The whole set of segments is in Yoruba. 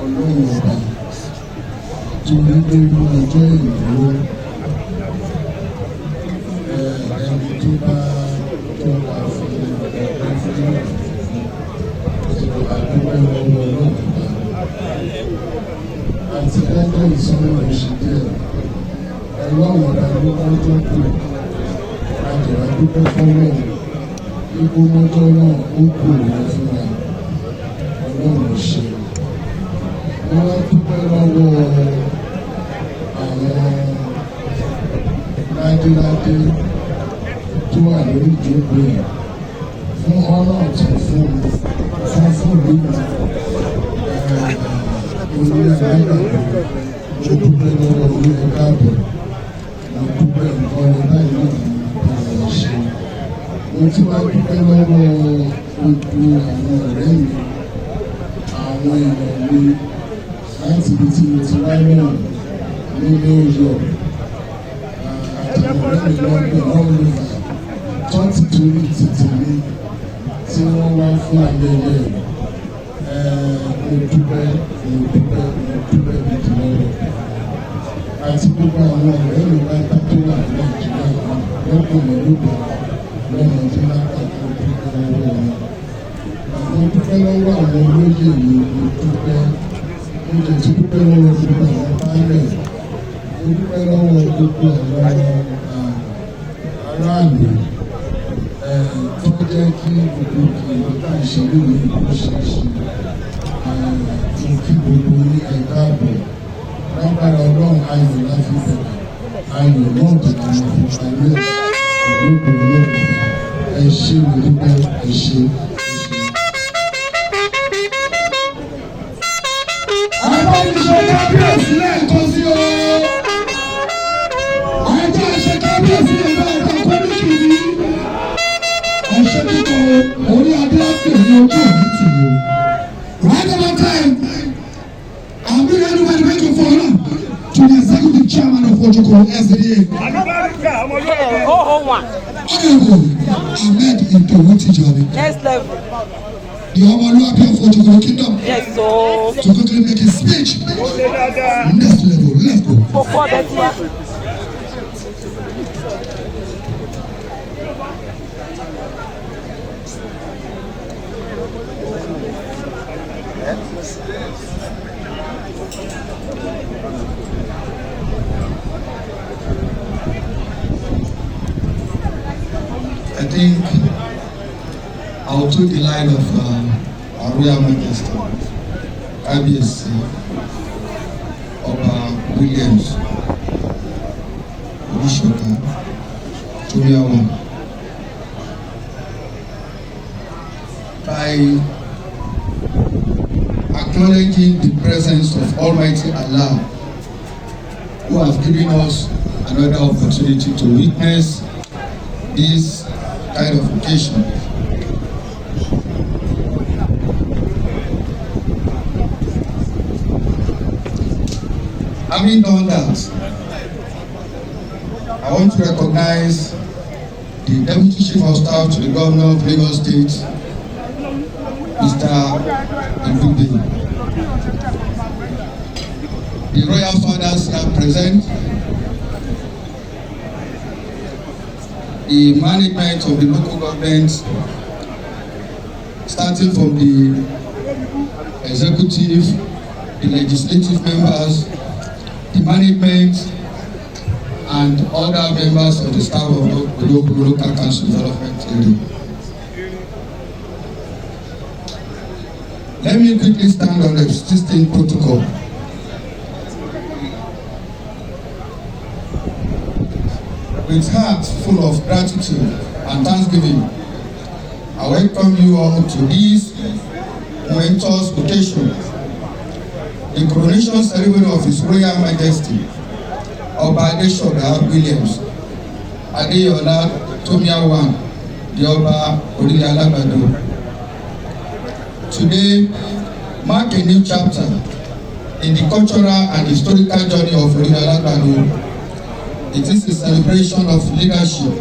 Ọlọ́run ọba tó ní lórí ọjọ́ ìlú ẹni tó bá tó wà fún ọ̀pẹ́ fún àdúgbò lọ́wọ́ ọlọ́run ọba àti lọ́jọ́ ìsọ́nà oṣù díẹ̀ ọlọ́run ọba ló bá tó kù àjọ̀wá dúpẹ́ fọ́lọ́run ipò mọ́tò náà ó kù rẹ̀ fún wa ọlọ́run ṣe. Wọ́n wá dúpẹ́ lọ́wọ́ àwọn ládéládé tó wà lórí ìjókòó yìí fún ọ́nà tó fún lórí orí Alagbado. Mo dúpẹ́ lọ́wọ́ orí ẹ̀ka àbọ̀, mo dúpẹ́ nǹkan ní báyìí náà ní ọ̀rọ̀ ṣe. Mo ti wá dúpẹ́ lọ́wọ́ gbogbo àwọn ọ̀rẹ́ mi, àwọn èèyàn mi láti ibi tí mo ti wá náà ní New York àtàwọn ọ̀rẹ́ mi lọ́gbọ̀n lọ́wọ́ tó ti torí títì mi tí wọ́n wá fún ayẹyẹ mo dúpẹ́ gidi lọ́wọ́ àti gbogbo àwọn ọ̀rẹ́ mi bá tó wà ní Nàìjíríà lọ́kùnrin lóbìnrin lọ́mọdé lápapọ̀ dúpẹ́ lọ́wọ́ wọn. Mo dúpẹ́ lọ́wọ́ àwọn olóyè mi, mo dúpẹ́ lọ́wọ́ gbogbo àwọn baálẹ̀, mo dúpẹ́ lọ́wọ́ gbogbo àwọn aráàlú tó jẹ́ kí gbogbo ìgbà ìṣèlú mi kó ṣe é ṣe. Mo kí gbogbo ní ẹ̀ka àbọ̀ lágbára ọlọ́run ayọ̀ láti bẹ̀rẹ̀ ayọ̀ náà tètè máa fi parí ìlú òkèèrè ẹ ṣé mo dúpẹ́ ẹ ṣé. Àbájáde kábíyèsí lẹ́ẹ̀kan sí o. Àjọ àṣẹ kábíyèsí lè bá ọ̀gá kọ́míkì ní. Àṣẹ kíkọ orí adé àpè ní ojú òní tì í o. Right over time, I'm bringing everybody back to follow to the executive chairman of Ojoko SDA. Honorable Ahmed Idowu Tijani. Next level. The Olorile of Ojoko Kingdom. Yes, so. To quickly make his speech. Next level, let's go. I think I'll take the line of our Royal Majesty, IBSC, Oba Williams, Onishoka, Tomiawa, by acknowledging the presence of Almighty Allah, who has given us another opportunity to witness this kind of occasion. Having done that, I want to recognize the Deputy Chief of Staff to the Governor of Lagos State, Mr. Ndube, the Royal Fathers here present, the management of the local government, starting from the executive, the legislative members, the management, and other members of the staff of the local council development area. Let me quickly stand on the existing protocol. With heart full of gratitude and thanksgiving, I welcome you all to this momentous occasion, the coronation ceremony of His Royal Majesty, Oba Adeshola Williams, Adeyola Tomiawa, the Oba Olorile Alagbado. Today mark a new chapter in the cultural and historical journey of Olorile Alagbado. It is a celebration of leadership,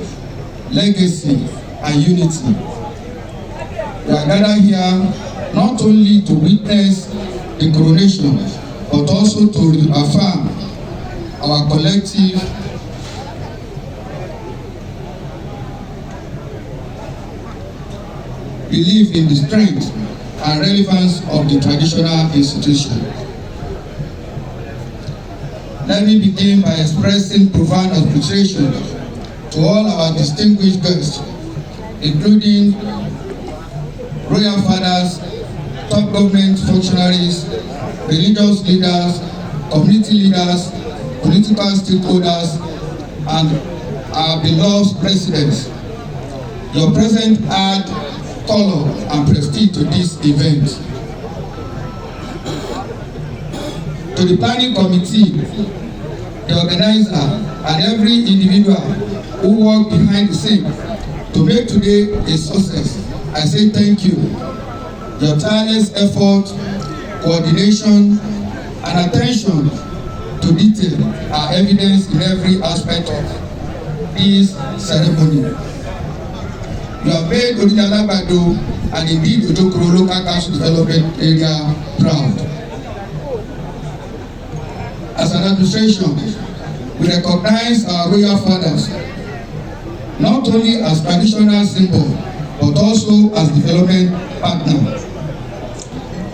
legacy, and unity. We are gathered here not only to witness the coronation, but also to reaffirm our collective belief in the strength and relevance of the traditional institution. Let me begin by expressing profound appreciation to all our distinguished guests, including royal fathers, top government functionaries, religious leaders, community leaders, political stakeholders, and our beloved presidents. Your presence add color and prestige to this event. To the planning committee, the organizer, and every individual who worked behind the scene to make today a success, I say thank you. Your tireless effort, coordination, and attention to detail are evidence in every aspect of this ceremony. You have made Alagbado and indeed Ojokoro Local Council Development Area proud. As an administration, we recognize our royal fathers not only as traditional symbol but also as development partner.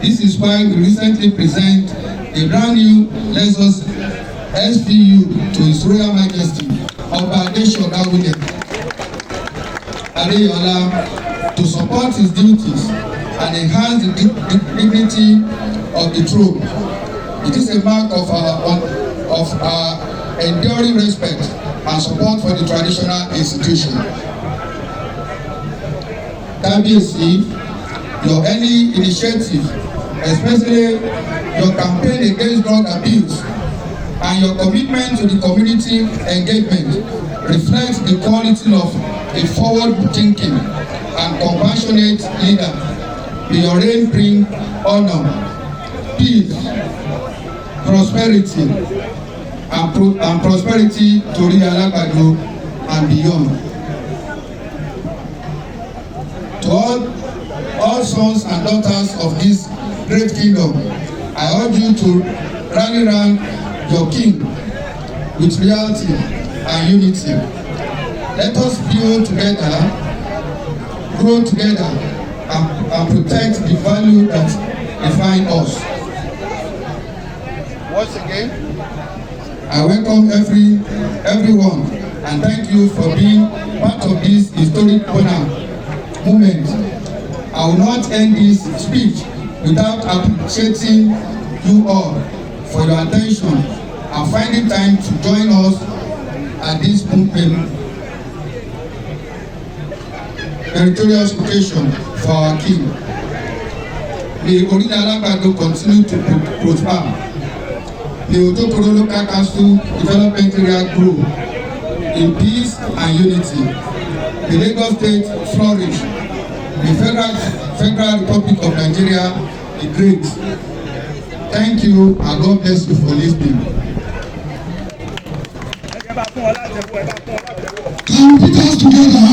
This is why we recently present a brand new Lexus SPU to His Royal Majesty Oba Adeshola William Adeyola to support his duties and enhance the dignity of the throne. It is a mark of our enduring respect and support for the traditional institution. Kabiyesi, your early initiative, especially your campaign against drug abuse and your commitment to the community engagement reflects the quality of a forward-thinking and compassionate leader. May your reign bring honor, peace, prosperity, and prosperity to Alagbado and beyond. To all sons and daughters of this great kingdom, I urge you to rally round your king with reality and unity. Let us build together, grow together, and protect the value that define us. Once again, I welcome everyone and thank you for being part of this historic moment. I will not end this speech without appreciating you all for your attention and finding time to join us at this meritorious occasion for our King. May Alagbado continue to prosper. May Ojokoro Local Council Development Area grow in peace and unity. The Lagos State flourish. The Federal Republic of Nigeria be great. Thank you and God bless you for listening. Can we put us together?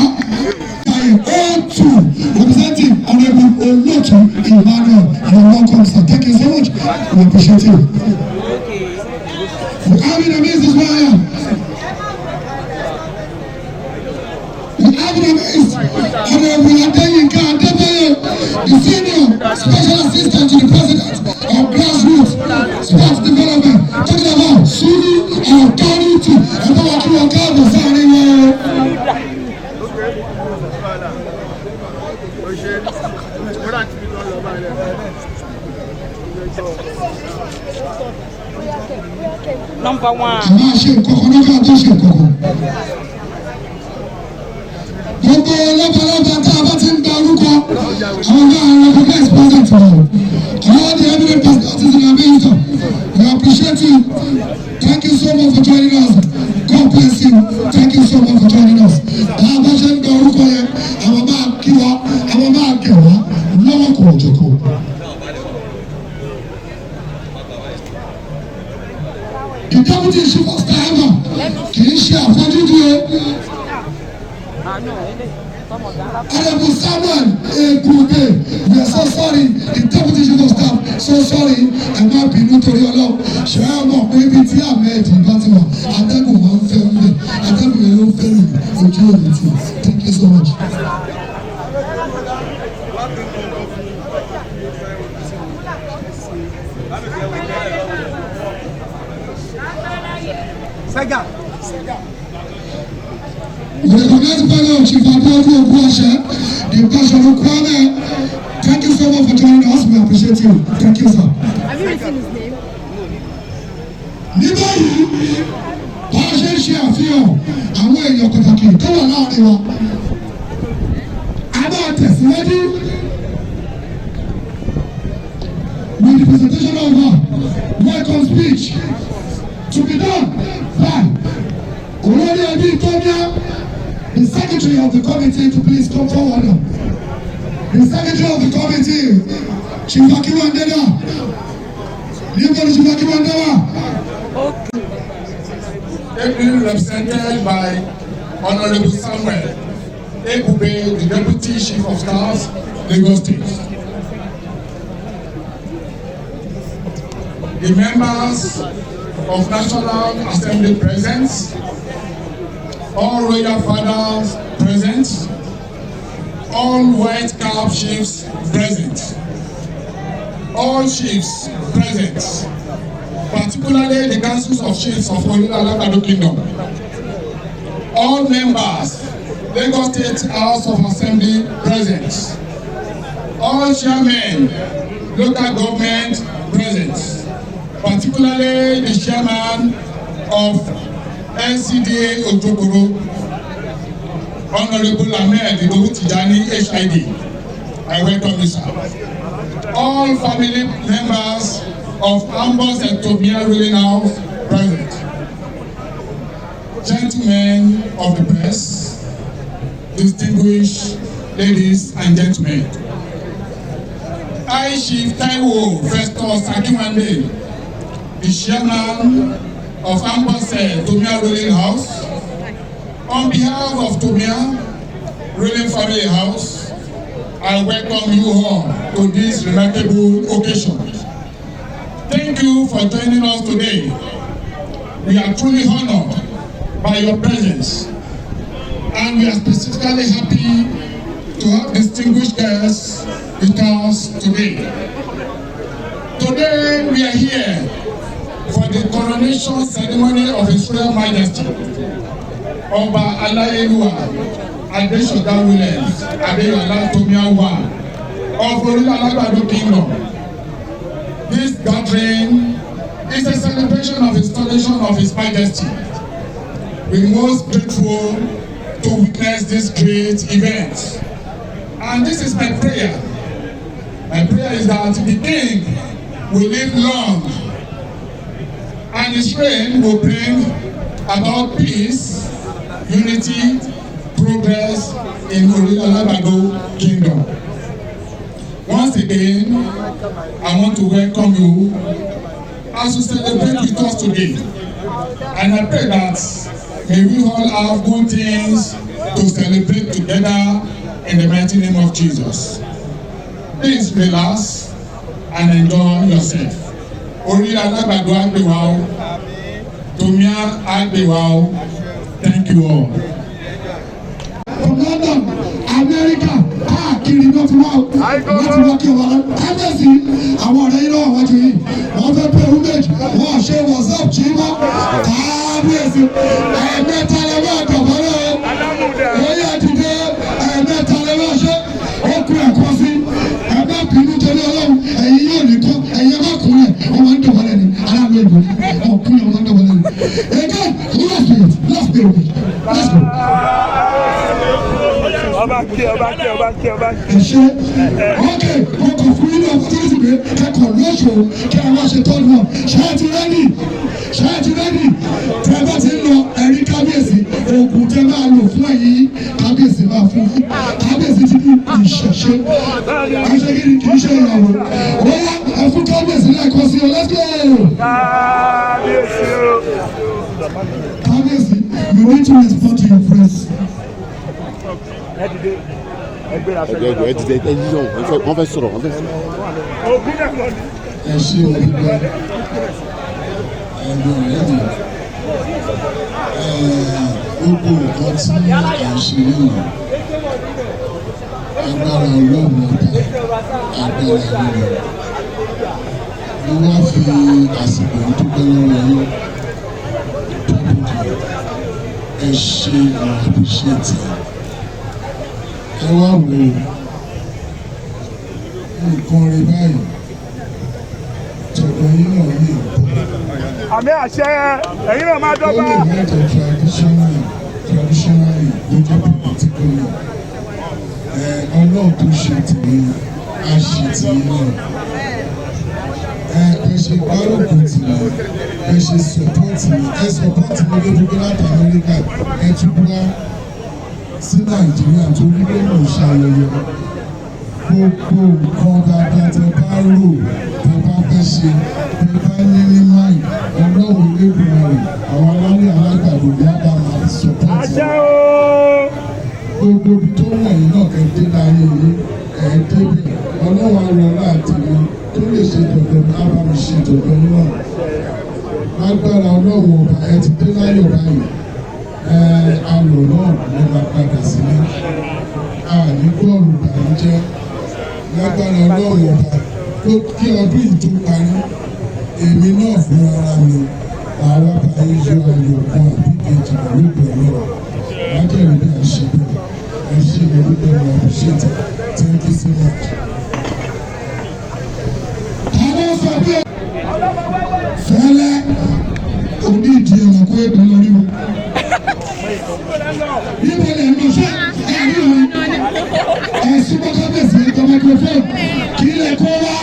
All two representing Honorable Olojo Emmanuel, and you're welcome, sir. Thank you so much. We appreciate you. We have in the midst is where I am. We have in the midst Honorable Adeyinka Adeboye, the senior special assistant to the president of grassroots sports development, talking about Sulu and authority and working on Gongo Saturday. Number one. Àmọ́ ṣe ìkọ̀kọ̀ lọ́kàn tó ṣe ìkọ̀kọ̀. Gbogbo lọ́balọ́ba tá a bá ti ń gba orúkọ, àwọn náà recognize president wọn. All the eminent personalities in our minister, we appreciate you. Thank you so much for joining us. God bless you. Thank you so much for joining us. Àwọn bá ṣe ń gba orúkọ yẹn, àwọn máa kí wa, àwọn máa kẹ̀ wá lọ́wọ́ kò jòkó. The deputy chief of staff kì í ṣe àfojúdi o. Honorable Samuel Ekube, we are so sorry. The deputy chief of staff, so sorry. Ẹ má bínú torí Ọlọ́run. Ṣé ẹ mọ̀ pé ibi tí Ahmed bá ti wà, atẹ́gùn máa ń fẹ́ mi. Atẹ́gùn yẹn ló ń fẹ́ mi. Ojú òní ti. Thank you so much. Sega. We recognize the fellow Chief Abiodun Oguashe, the passion of Kwame. Thank you so much for joining us. We appreciate you. Thank you, sir. Have you written his name? Ní báyìí, bá a ṣe ń ṣe àfihàn àwọn èèyàn pàtàkì tó wà láàrin wa. A máa tẹ̀síwájú with the presentation of our welcome speech to be done by Olorile the secretary of the committee, to please come forward now. The secretary of the committee, Chief Akiwandela. Chief Akiwandela. Being represented by Honorable Samuel Ekube, the Deputy Chief of Staff, Lagos State. The members of National Assembly present, all royal fathers present, all white cap chiefs present, all chiefs present, particularly the councils of chiefs of Alagbado Kingdom, all members, Lagos State House of Assembly present, all chairmen, local government present, particularly the chairman of NCDA Ojokoro, Honorable Ahmed Tijani HID. I welcome you, sir. All family members of Ambos and Tomia ruling house present. Gentlemen of the press, distinguished ladies and gentlemen. I, Chief Taiwo Festus Akiwande, the chairman of Ambos and Tomia ruling house, on behalf of Tomia ruling family house, I welcome you all to this remarkable occasion. Thank you for joining us today. We are truly honored by your presence, and we are specifically happy to have distinguished guests with us today. Today we are here for the coronation ceremony of His Royal Majesty Ọba Alayeluwa Adeshoda Williams Adeyola Tomiawa of Olorile Alagbado Kingdom. This gathering is a celebration of installation of His Majesty. We are most grateful to witness this great event. And this is my prayer. My prayer is that the King will live long and his reign will bring about peace, unity, progress in Olorile Alagbado Kingdom. Once again, I want to welcome you as you celebrate with us today. And I pray that may we all have good things to celebrate together in the mighty name of Jesus. Please relax and enjoy yourself. Olorile Alagbado Agbewa o, Tomia Agbewa o. Thank you all. From London, America, káàkiri ló ti wá láti wá kí ọba lọ. Kábíyèsí, àwọn ọ̀rẹ́ yìí náà wájú yìí. Wọ́n fẹ́ pé homage, wọ́n ṣe WhatsApp jí mọ́. Kábíyèsí, ẹ̀ẹ̀mẹ́ta lè máa dọ̀bọ́lẹ̀ o. Oyè àdìdé, ẹ̀ẹ̀mẹ́ta lè máa ṣe. Ó kú ẹ̀kọ́ sí. Ẹ̀mẹ́ bínú torí Ọlọ́run, ẹ̀yin yóò ní kọ́. Ẹ̀yin bá kúnlẹ̀, wọ́n máa ń dọ̀bọ́lẹ̀ ni. Aláàbò ìbò, ọ̀kúnlẹ̀ wọ́n máa ń dọ̀bọ́lẹ̀ ni. Again, let's go. Let's go. Ọba kí. Ṣé okay, mo kàn fún yín ní opportunity pé kẹ́kọ̀ọ́ lóṣù kí a máa ṣe tọ́jú náà. Ṣé ẹ ti rẹ́dì? Tẹ́ bá ti ń lọ ẹ̀rí kábíyèsí, oògùn tẹ́ máa lò fún ẹ̀yìn kábíyèsí máa fún. Kábíyèsí ti ní ìṣẹ̀ṣe. Àṣegídì kì í ṣe ìyàwó. Ó yá ẹ fún kábíyèsí lẹ́ẹ̀kan sí o, let's go. Kábíyèsí, you need to respond to your friends. wọ́n fẹ́ sọ̀rọ̀ ẹ ṣe òdìgbà ẹgbẹ́ rẹ̀ dì gbogbo nǹkan tí à ń ṣe yìí agbára ọlọ́run ọba agbára ìlú ni wọ́n fi àsìkò dúpẹ́ lọ́wọ́ yín ẹ ṣe àpèṣẹ́tì ẹ wá wo nǹkan rí báyìí tọ̀dọ̀ yín náà yìí àmì àṣẹ ẹ̀yin náà máa dọ́gba. ó lè má jẹ́ traditionally ló jẹ́ politically ọlọ́run tó ṣe tèmi á ṣe tèmi náà ẹ ṣe gbárùkù tìmí ẹ ṣe sọpọ́tì mi ẹ sọpọ́tì mi lójúgbé láti Amẹ́ríkà ẹ tún wá sí Nàìjíríà torí pé mò ń ṣàyẹyẹ gbogbo nǹkan dáadáa tẹ bá rò tẹ bá fẹ́ ṣe tẹ bá ní ní máì ọlọ́run lébùrà rẹ̀ àwọn alálẹ̀ alágbàdo ní àbá máa sọpọ́tì gbogbo ibi tó wọ̀nyí náà ẹ dé láyé yìí ẹ débẹ̀ ọlọ́run arọ̀lá àtẹ̀mí tó lè ṣe dandan ní àbá mi ṣe dandan náà lágbára ọlọ́run ọba ẹ ti dé láyọ̀ báyìí alọ̀ náà ló máa padà sílé àní bọ́ọ̀lù bàjẹ́ lágbára ọlọ́run ọba kí ọdún yìí tó parí èmi náà fún ara mi àwọn àbáyé yọ ayọ̀ kan àbí kejì lóògbé náà lájẹ̀rẹ̀ bí a ṣe bẹ́ẹ̀ ẹ ṣe lè rí bẹ́ẹ̀ wọ́n appreciate it. Thank you so much. àwọn sọ pé fẹ́lẹ́ òní ìdí ẹ̀wọ̀n kó èdè lórí wọn. níbo lè lọ ṣe ẹ̀rí òun ẹ̀sùn mọ́kábẹ́sì ẹ̀kọ́ microphone kí lè kó wá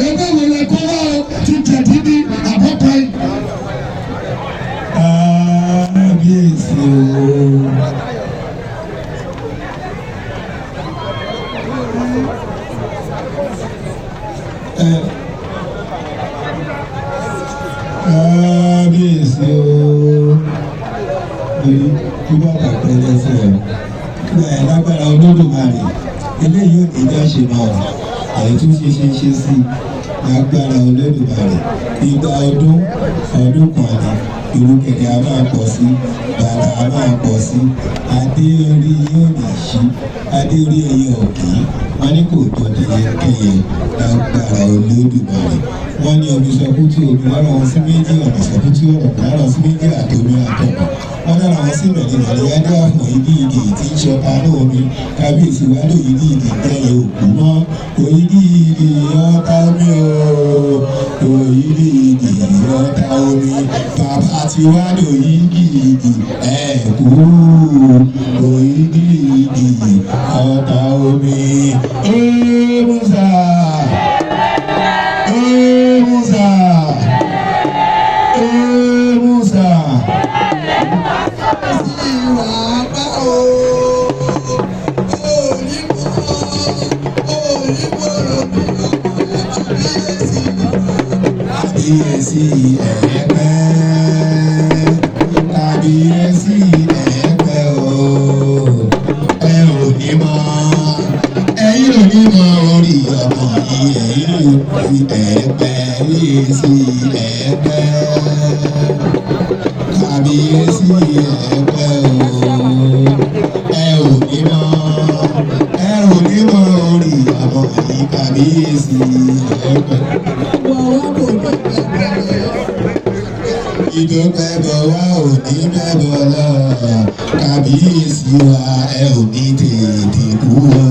ẹgbẹ́ wo lè kó wá o ti tẹ̀dí ní àbọ̀tọ̀ yìí. kábíyèsí o. kábíyèsí o kí bàbá pẹ́ lẹ́sẹ̀ bẹ́ẹ̀ lágbára olódùmarè eléyìí ò ní jẹ́ ṣe máa àyè tún ṣe sí lágbára olódùmarè ìgbà ọdún kan ni ìrùkẹ̀kẹ̀ a máa pọ̀ sí bàtà a máa pọ̀ sí adé orí yóò ní ṣí adé orí ẹyẹ ọ̀kì wọn ní kò tó di ẹyẹ lágbára olódùmarè wọn ní omi sọkútù omi lára wọn sí méjì ọ̀nà sọkútù ọ̀nà lára wọn sí méjì àtòmí àtọ̀nà wọn lára wọn sí mẹ̀lẹ́mẹ̀lẹ́ adé àfọ̀ ibi ìdè tí ń ṣọta náà omi kábíyèsí wa lóyè ní ìdè ìtẹ́yẹ òkú mọ́ òyìnbí ìdè ọ̀tá omi òyìnbí ìdè ọ̀tá omi bàbá tí wá lóyìnbí ìdè ẹ̀kú òyìnbí ìdè ọ̀tá omi Musa. Musa. Musa. Kábíyèsí ẹ̀ẹ́pẹ́, kábíyèsí ẹ̀ẹ́pẹ́ o, ẹ ò ní mọ̀, ẹ̀yin ò ní mọ̀ orí ọmọ yìí, ẹ̀yin ò ní ẹ̀ẹ́pẹ́, kábíyèsí ẹ̀ẹ́pẹ́, kábíyèsí ẹ̀ẹ́pẹ́ o, ẹ ò ní mọ̀ orí ọmọ yìí, kábíyèsí ẹ̀ẹ́pẹ́. Ìdúpẹ́ bọ̀ wá ò ní mẹ́bọ̀ lọ, kábíyèsí wa ẹ ò ní tètè kú o.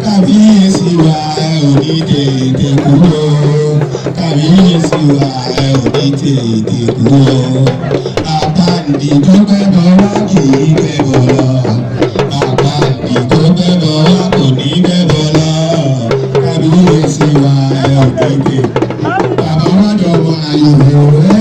Kábíyèsí wa ẹ ò ní tètè kú o. Kábíyèsí wa ẹ ò ní tètè kú o. Àpáǹdì tó mẹ́bọ̀ wá kì í mẹ́bọ̀ lọ. Àpáǹdì tó mẹ́bọ̀ wá kò ní mẹ́bọ̀ lọ. Kábíyèsí wa ẹ ò ní tètè kú o. Bàbá wa jọ̀wọ́ ayò rẹ̀.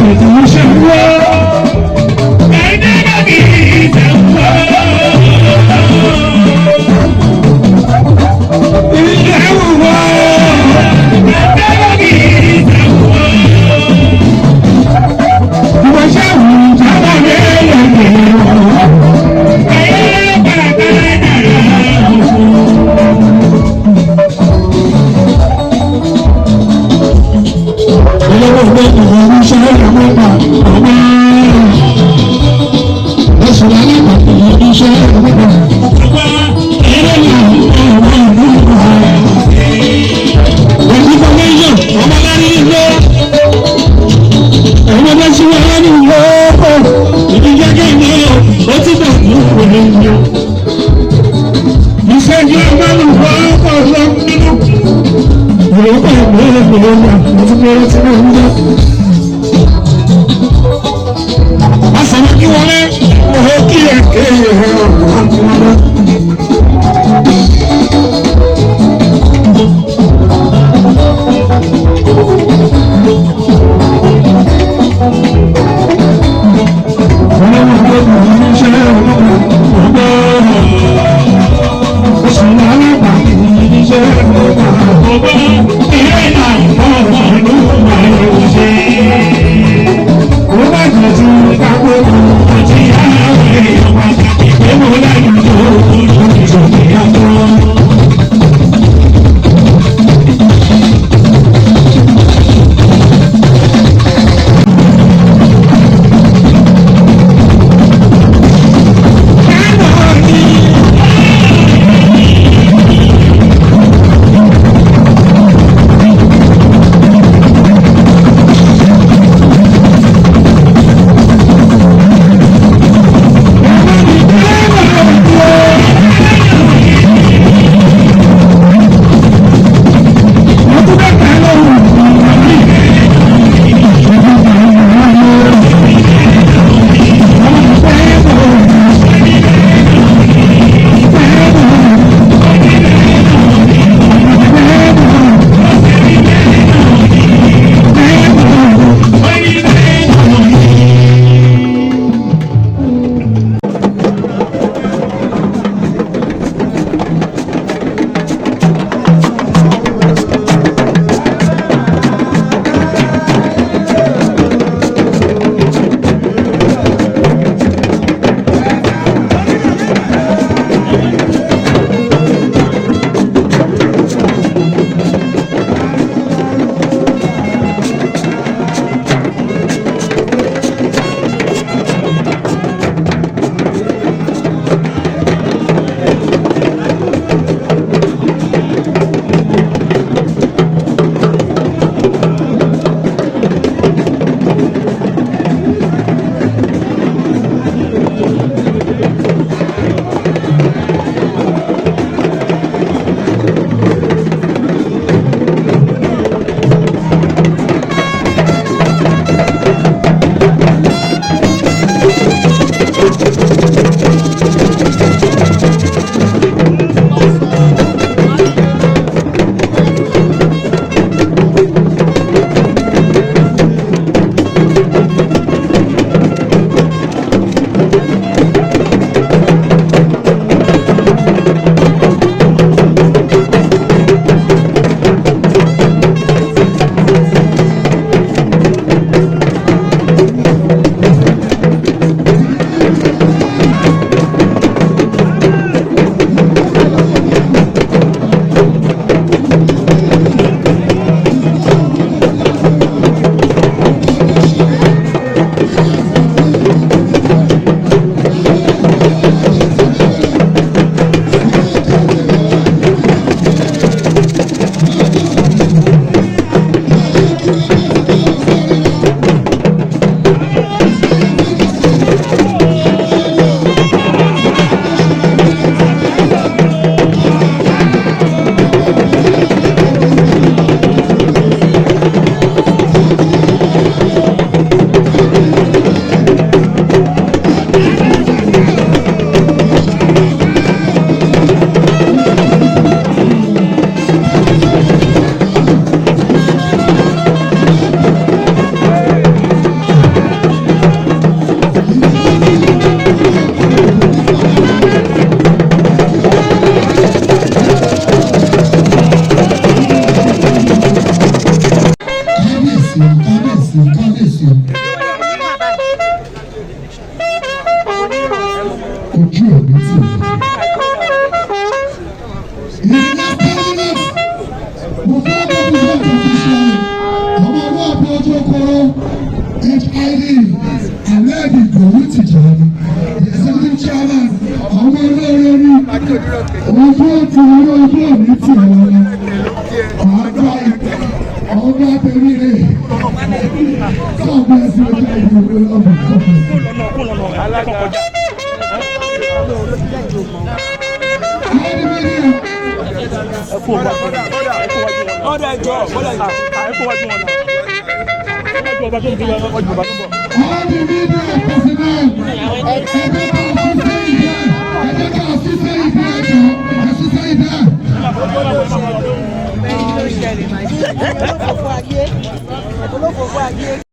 Thank you. Ahmed Ìdòwú Tìjàní, the executive chairman, àwọn olóore ní ojú òtún orí ojú òní tì wọ́n ní ọgbà tẹ̀lé rẹ̀ sọ̀gbà sí ọjà ìdìbò lọ́wọ́. Ọ̀dà ẹjọ́ ọ̀dà ẹ̀kọ́ wájú wọn náà. Ọba tó ń bí ọjọ́ bá tó bọ̀. All the media personnel, ẹgbẹ́ ká ṣiṣẹ́ ìdí ẹ̀jọ̀.